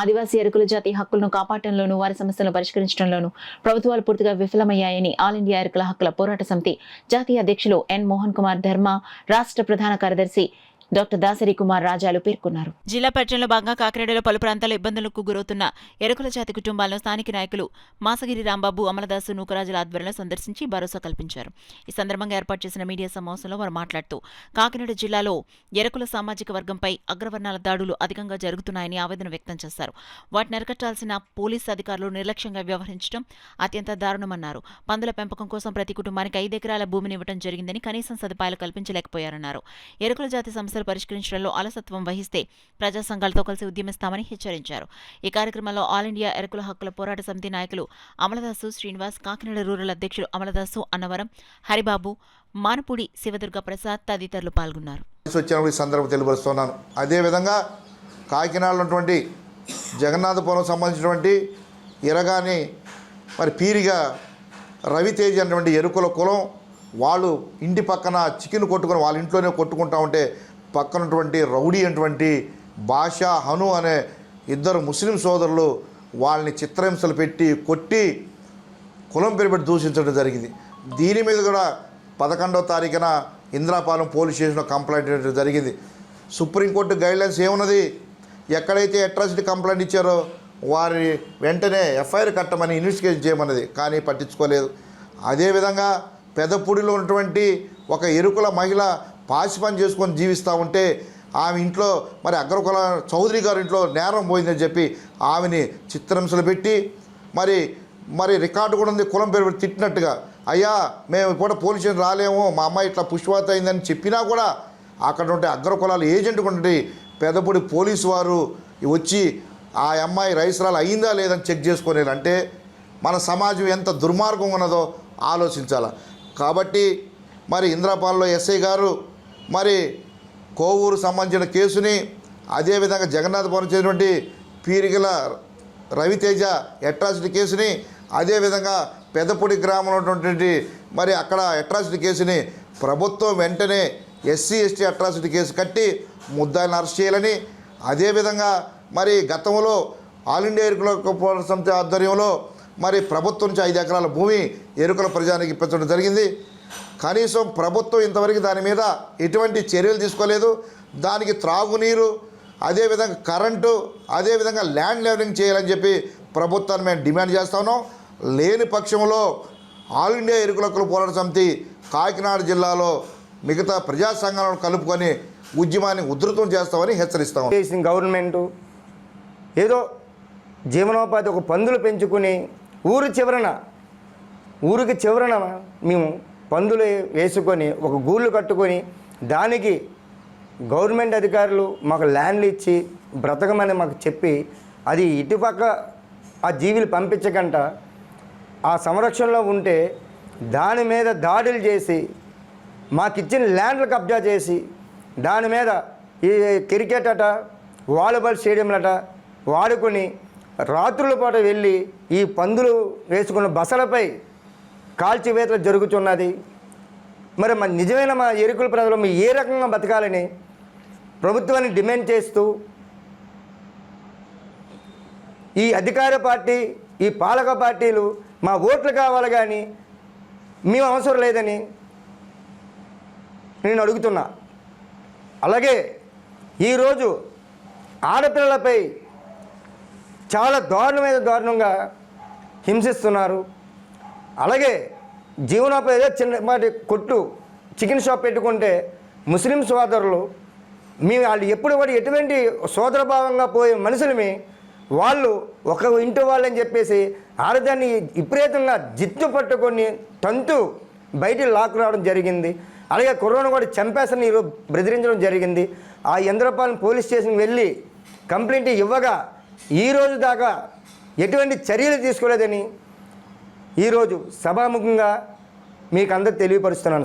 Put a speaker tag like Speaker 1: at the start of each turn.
Speaker 1: ఆదివాసీ ఎరుకుల జాతి హక్కులను కాపాడటంలోనూ వారి సమస్యలను పరిష్కరించడంలోనూ ప్రభుత్వాలు పూర్తిగా విఫలమయ్యాయని ఆల్ ఇండియా ఎరుకుల హక్కుల పోరాట సమితి జాతీయ అధ్యక్షులు ఎన్ మోహన్ కుమార్ ధర్మ, రాష్ట్ర ప్రధాన కార్యదర్శి డాక్టర్ దాసరి కుమార్ రాజాలు పేర్కొన్నారు. జిల్లా పర్యటనలో భాగంగా కాకినాడలో పలు ప్రాంతాల్లో ఇబ్బందులకు గురవుతున్న ఎరుకుల జాతి కుటుంబాలను స్థానిక నాయకులు మాసగిరి రాంబాబు, అమలదాసు, నూకరాజుల ఆధ్వర్యంలో సందర్శించి భరోసా కల్పించారు. ఈ సందర్భంగా ఏర్పాటు చేసిన మీడియా సమావేశంలో వారు మాట్లాడుతూ కాకినాడ జిల్లాలో ఎరుకుల సామాజిక వర్గంపై అగ్రవర్ణాల దాడులు అధికంగా జరుగుతున్నాయని ఆవేదన వ్యక్తం చేశారు. వాటిని అరికట్టాల్సిన పోలీసు అధికారులు నిర్లక్ష్యంగా వ్యవహరించడం అత్యంత దారుణమన్నారు. పందుల పెంపకం కోసం ప్రతి కుటుంబానికి 5 ఎకరాల భూమిని ఇవ్వడం జరిగిందని కనీసం సదుపాయాలు కల్పించలేకపోయారన్నారు. ఎరుకుల జాతి సమస్యలు పరిష్కరించడంలో అలసత్వం వహిస్తే ప్రజా సంఘాలతో కలిసి ఉద్యమిస్తామని హెచ్చరించారు. ఈ కార్యక్రమంలో ఆల్ ఇండియా ఎరుకుల హక్కుల పోరాట సమితి నాయకులు అమలదాసు శ్రీనివాస్, కాకినాడ రూరల్ అధ్యక్షులు అమలదాసు అన్నవరం, హరిబాబు, మానపూడి శివదుర్గ ప్రసాద్ తదితరులు పాల్గొన్నారు.
Speaker 2: అదేవిధంగా కాకినాడలో ఉన్నటువంటి జగన్నాథపురం సంబంధించినటువంటి ఇరగాని పీరిగా రవితేజ్ అనేటువంటి ఎరుకుల కులం వాళ్ళు ఇంటి పక్కన చికెన్ కొట్టుకొని వాళ్ళ ఇంట్లోనే కొట్టుకుంటా ఉంటే పక్కనటువంటి రౌడీ అటువంటి బాషా, హను అనే 2 ముస్లిం సోదరులు వాళ్ళని చిత్రహింసలు పెట్టి కొట్టి కులం పేరు పెట్టి దూషించడం జరిగింది. దీని మీద కూడా 11వ తారీఖున ఇంద్రాపాలెం పోలీస్ స్టేషన్లో కంప్లైంట్ ఇవ్వడం జరిగింది. సుప్రీంకోర్టు గైడ్లైన్స్ ఏమున్నది, ఎక్కడైతే అట్రాసిటీ కంప్లైంట్ ఇచ్చారో వారి వెంటనే ఎఫ్ఐఆర్ కట్టమని ఇన్వెస్టిగేషన్ చేయమన్నది, కానీ పట్టించుకోలేదు. అదేవిధంగా పెదపూడిలో ఉన్నటువంటి ఒక ఎరుకుల మహిళ పాసి పని చేసుకొని జీవిస్తూ ఉంటే ఆమె ఇంట్లో అగ్రకుల చౌదరి గారి ఇంట్లో నేరం పోయిందని చెప్పి ఆమెని చిత్రహింసలు పెట్టి మరి రికార్డు కూడా ఉంది, కులం పేరు పెట్టి తిట్టినట్టుగా. అయ్యా మేము ఇప్పుడు పోలీస్ స్టేషన్ రాలేము, మా అమ్మాయి ఇట్లా పుష్పవతి అయిందని చెప్పినా కూడా అక్కడ ఉంటే అగ్రకులాల ఏజెంట్ ఉంటే పెదపూడి పోలీసు వారు వచ్చి ఆ అమ్మాయి రైసరాలు అయిందా లేదని చెక్ చేసుకునేది. అంటే మన సమాజం ఎంత దుర్మార్గం ఉన్నదో ఆలోచించాలి. కాబట్టి ఇంద్రాపాలెంలో ఎస్ఐ గారు కోవూరు సంబంధించిన కేసుని, అదేవిధంగా జగన్నాథపురం చేసినటువంటి పీరిగల రవితేజ అట్రాసిటీ కేసుని, అదేవిధంగా పెదపూడి గ్రామంలో ఉన్నటువంటి అక్కడ అట్రాసిటీ కేసుని ప్రభుత్వం వెంటనే ఎస్సీ ఎస్టీ అట్రాసిటీ కేసు కట్టి ముద్దాయిలను అరెస్ట్ చేయాలని, అదేవిధంగా గతంలో ఆల్ ఇండియా ఎరుకుల పోరాట సమితి ఆధ్వర్యంలో ప్రభుత్వం నుంచి 5 ఎకరాల భూమి ఎరుకుల ప్రజానికి ఇప్పించడం జరిగింది. కనీసం ప్రభుత్వం ఇంతవరకు దాని మీద ఎటువంటి చర్యలు తీసుకోలేదు. దానికి త్రాగునీరు, అదేవిధంగా కరెంటు, అదేవిధంగా ల్యాండ్ లెవలింగ్ చేయాలని చెప్పి ప్రభుత్వాన్ని మేము డిమాండ్ చేస్తా ఉన్నాం. లేని పక్షంలో ఆల్ ఇండియా ఎరుకుల పోరాట సమితి కాకినాడ జిల్లాలో మిగతా ప్రజా సంఘాలను కలుపుకొని ఉద్యమాన్ని ఉధృతం చేస్తామని హెచ్చరిస్తాం.
Speaker 3: గవర్నమెంటు ఏదో జీవనోపాధి ఒక పందులు పెంచుకుని ఊరికి చివరన మేము పందులు వేసుకొని ఒక గూళ్ళు కట్టుకొని దానికి గవర్నమెంట్ అధికారులు మాకు ల్యాండ్లు ఇచ్చి బ్రతకమని మాకు చెప్పి అది ఇటుపక్క ఆ జీవులు పంపించకుండా ఆ సంరక్షణలో ఉంటే దాని మీద దాడులు చేసి మాకిచ్చిన ల్యాండ్లు కబ్జా చేసి దాని మీద ఈ క్రికెట్ అట, వాలీబాల్ స్టేడియంలట వాడుకొని రాత్రుల పాటు వెళ్ళి ఈ పందులు వేసుకున్న బసలపై కాల్చివేతలు జరుగుతున్నది. మన నిజమైన మా ఎరుకుల ప్రజలు మీ ఏ రకంగా బతకాలని ప్రభుత్వాన్ని డిమాండ్ చేస్తూ ఈ అధికార పార్టీ, ఈ పాలక పార్టీలు మా ఓట్లు కావాలి కానీ మేము అవసరం లేదని నేను అడుగుతున్నా. అలాగే ఈరోజు ఆడపిల్లలపై చాలా దారుణంగా హింసిస్తున్నారు. అలాగే జీవనోపాధి చిన్నపాటి కొట్టు, చికెన్ షాప్ పెట్టుకుంటే ముస్లిం సోదరులు మేము వాళ్ళు ఎప్పుడు కూడా ఎటువంటి సోదరభావంగా పోయే మనుషులమి వాళ్ళు ఒక ఇంటి వాళ్ళని చెప్పేసి ఆడదాన్ని విపరీతంగా జిత్తు పట్టుకొని తంతు బయటికి లాక్కు రావడం జరిగింది. అలాగే కరోనా కూడా చంపేసని ఈరోజు బెదిరించడం జరిగింది. ఆ ఇంద్రపాలెం పోలీస్ స్టేషన్కి వెళ్ళి కంప్లైంట్ ఇవ్వగా ఈరోజు దాకా ఎటువంటి చర్యలు తీసుకోలేదని ఈరోజు సభాముఖంగా మీకు అందరూ తెలియపరుస్తున్నాను సార్.